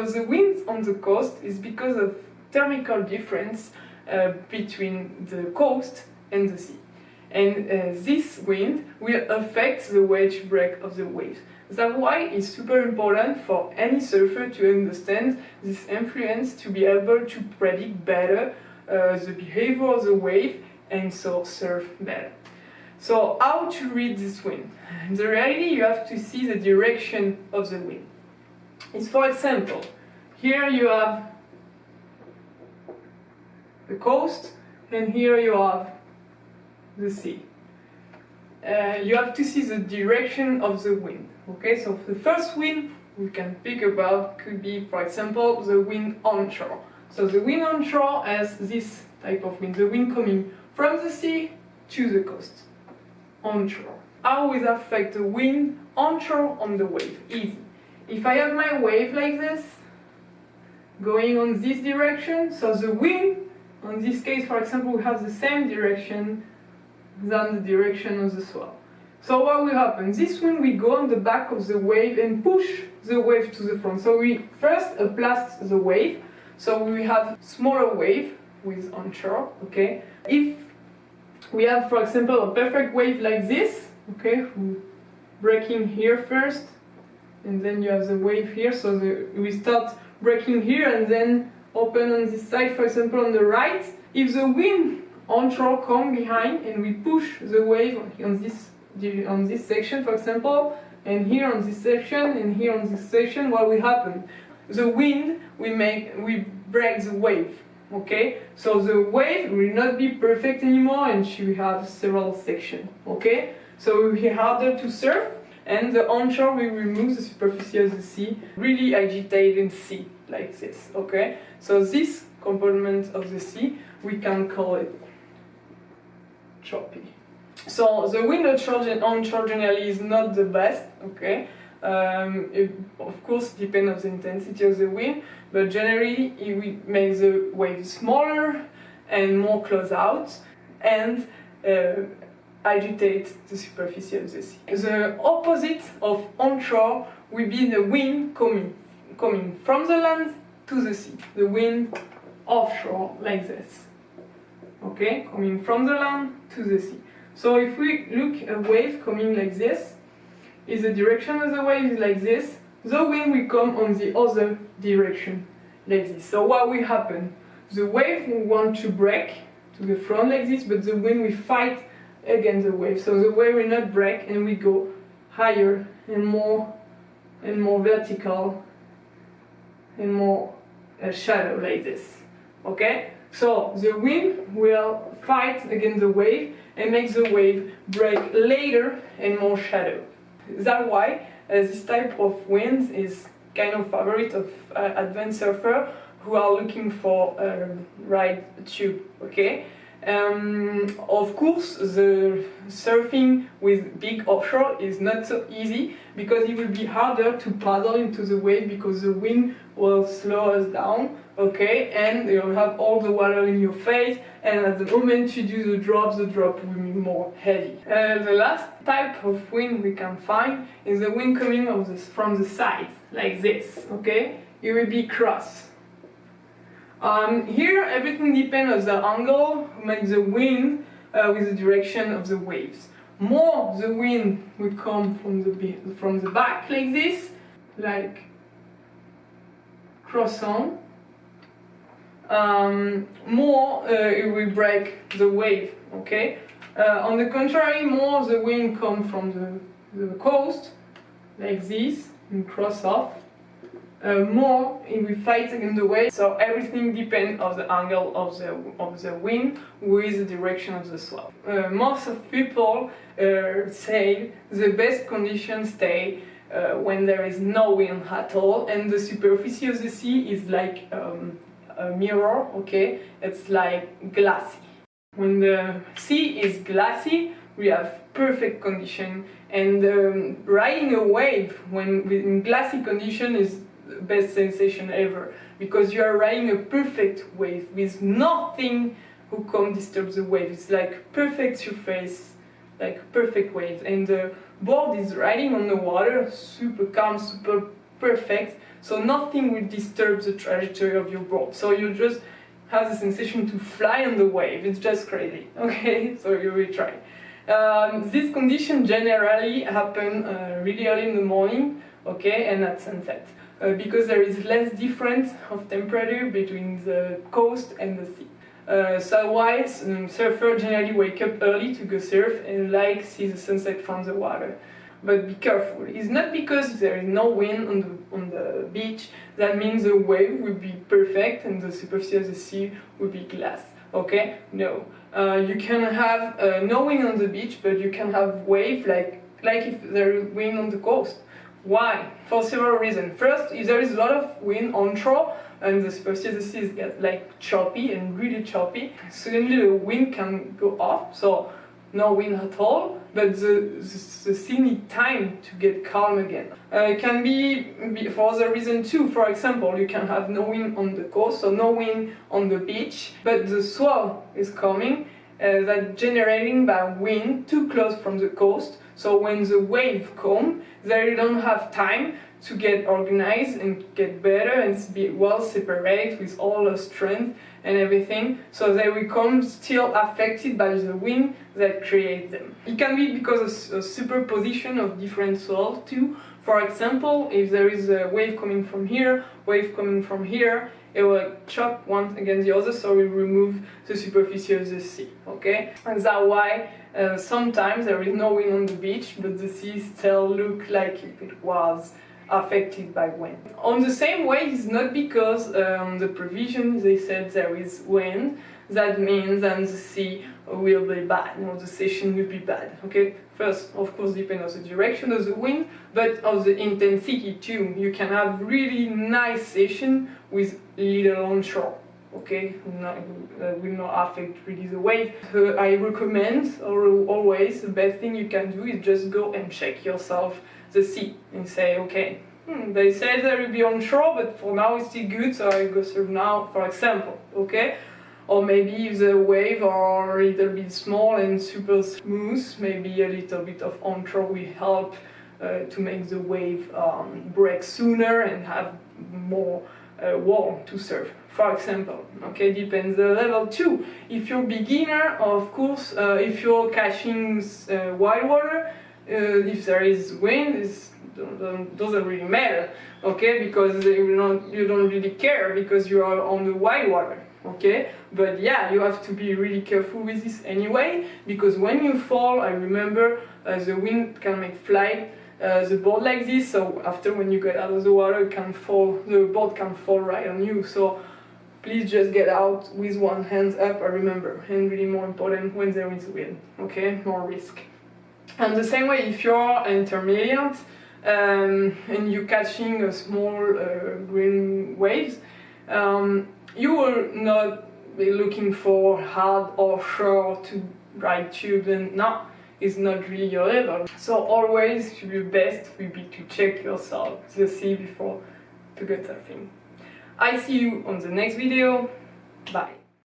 So the winds on the coast is because of thermal difference between the coast and the sea. And this wind will affect the wedge break of the waves. That's why it's super important for any surfer to understand this influence, to be able to predict better the behavior of the wave and so surf better. So how to read this wind? In the reality, you have to see the direction of the wind. It's, for example, here you have the coast and here you have the sea. You have to see the direction of the wind. Okay, so the first wind we can think about could be, for example, the wind onshore. So the wind onshore has this type of wind, the wind coming from the sea to the coast, onshore. How will that affect the wind onshore on the wave? Easy. If I have my wave like this, going on this direction, so the wind, in this case, for example, we have the same direction than the direction of the swell. So what will happen? This wind will go on the back of the wave and push the wave to the front. So we first blast the wave, so we have smaller wave with onshore, okay? If we have, for example, a perfect wave like this, okay, breaking here first, and then you have the wave here, so we start breaking here and then open on this side, for example, on the right. If the wind onshore come behind and we push the wave on this section, for example, and here on this section, and here on this section, what will happen? The wind we break the wave, okay? So the wave will not be perfect anymore and she will have several sections, okay? So it will be harder to surf, and the onshore will remove the superficie of the sea, really agitated sea, like this, okay? So this component of the sea, we can call it choppy. So the wind onshore generally is not the best, okay? It, of course, depends on the intensity of the wind, but generally it will make the wave smaller and more close out and agitate the superficie of the sea. The opposite of onshore will be the wind coming from the land to the sea. The wind offshore, like this. Okay, coming from the land to the sea. So if we look at a wave coming like this, if the direction of the wave is like this, the wind will come on the other direction, like this. So what will happen? The wave will want to break to the front like this, but the wind will fight against the wave. So the wave will not break and we go higher and more vertical and more shadow like this. Okay? So the wind will fight against the wave and make the wave break later and more shadow. That's why this type of wind is kind of favorite of advanced surfer who are looking for a right tube, okay? Of course, the surfing with big offshore is not so easy because it will be harder to paddle into the wave because the wind will slow us down, okay? And you'll have all the water in your face, and at the moment you do the drop will be more heavy. The last type of wind we can find is the wind coming from the side, like this, okay? It will be cross. Here everything depends on the angle, makes the wind with the direction of the waves. More the wind will come from the back like this, like croissant. More it will break the wave, okay? On the contrary, more the wind comes from the coast, like this, and cross off. More it will fight against the wave, so everything depends on the angle of the wind with the direction of the swell. Most of people say the best conditions stay when there is no wind at all and the superficie of the sea is like a mirror, okay? It's like glassy. When the sea is glassy, we have perfect condition, and riding a wave when in glassy condition is the best sensation ever, because you are riding a perfect wave with nothing who can disturb the wave. It's like perfect surface, like perfect wave, and the board is riding on the water, super calm, super perfect, so nothing will disturb the trajectory of your board. So you just have the sensation to fly on the wave. It's just crazy, okay? So you will try. This condition generally happen really early in the morning, okay, and at sunset, because there is less difference of temperature between the coast and the sea. So why surfers generally wake up early to go surf and like see the sunset from the water. But be careful, it's not because there is no wind on the beach that means the wave will be perfect and the superficie of the sea will be glass, okay? No. You can have no wind on the beach, but you can have wave like if there is wind on the coast. Why? For several reasons. First, if there is a lot of wind onshore and the superficie of the sea is like choppy and really choppy, suddenly the wind can go off, so no wind at all, but the sea needs time to get calm again. It can be for other reason too. For example, you can have no wind on the coast, so no wind on the beach, but the swell is coming, that generating by wind too close from the coast. So when the wave come, they don't have time to get organized and get better and be well separated with all the strength and everything, so they will come still affected by the wind that creates them. It can be because of a superposition of different swells too. For example, if there is a wave coming from here, wave coming from here, it will chop one against the other, so we remove the superficie of the sea, okay? And that's why sometimes there is no wind on the beach, but the sea still look like if it was affected by wind. On the same way, it's not because the provision they said there is wind, that means that the sea will be bad, or the session will be bad, okay? First, of course, depends on the direction of the wind, but of the intensity too. You can have really nice session with little onshore, okay? Will not affect really the wave. I recommend always the best thing you can do is just go and check yourself the sea and say, okay, they say there will be onshore, but for now it's still good, so I go surf now, for example, okay? Or maybe if the wave are a little bit small and super smooth, maybe a little bit of onshore will help to make the wave break sooner and have more wall to surf, for example. Okay, depends the level too. If you're beginner, of course, if you're catching wild water, if there is wind, it doesn't really matter, okay, because you don't really care because you are on the wild water, okay. But yeah, you have to be really careful with this anyway, because when you fall, I remember the wind can make fly the board like this, so after when you get out of the water, the board can fall right on you. So please just get out with one hand up, I remember, and really more important when there is wind, okay, more risk. And the same way, if you're intermediate and you're catching a small green waves, you will not be looking for hard offshore to ride tubes, and no, it's not really your level. So always your best will be to check yourself the sea before to go surfing. I see you on the next video. Bye.